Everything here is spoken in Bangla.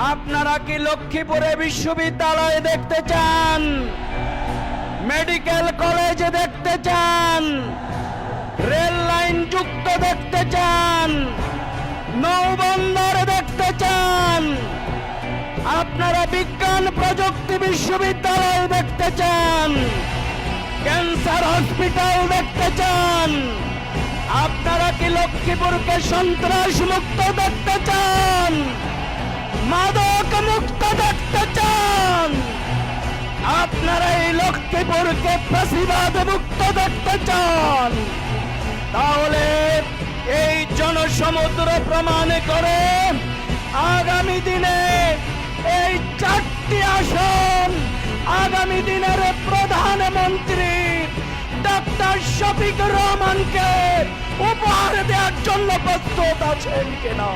আপনারা কি লক্ষ্মীপুরে বিশ্ববিদ্যালয় দেখতে চান? মেডিকেল কলেজ দেখতে চান? রেল লাইন যুক্ত দেখতে চান? নৌবন্দর দেখতে চান? আপনারা বিজ্ঞান প্রযুক্তি বিশ্ববিদ্যালয় দেখতে চান? ক্যান্সার হসপিটাল দেখতে চান? আপনারা কি লক্ষ্মীপুরকে সন্ত্রাস মুক্ত দেখতে চান? মাদক মুক্ত দেখতে চান? আপনারা এই লক্ষ্মীপুরকে ফাঁসিবাদ মুক্ত দেখতে চান? তাহলে এই জনসমুদ্র প্রমাণ করে আগামী দিনে এই 4টি আসন আগামী দিনের প্রধানমন্ত্রী ডক্টর শফিকুর রহমানকে উপহার দেওয়ার জন্য প্রস্তুত আছেন কিনা?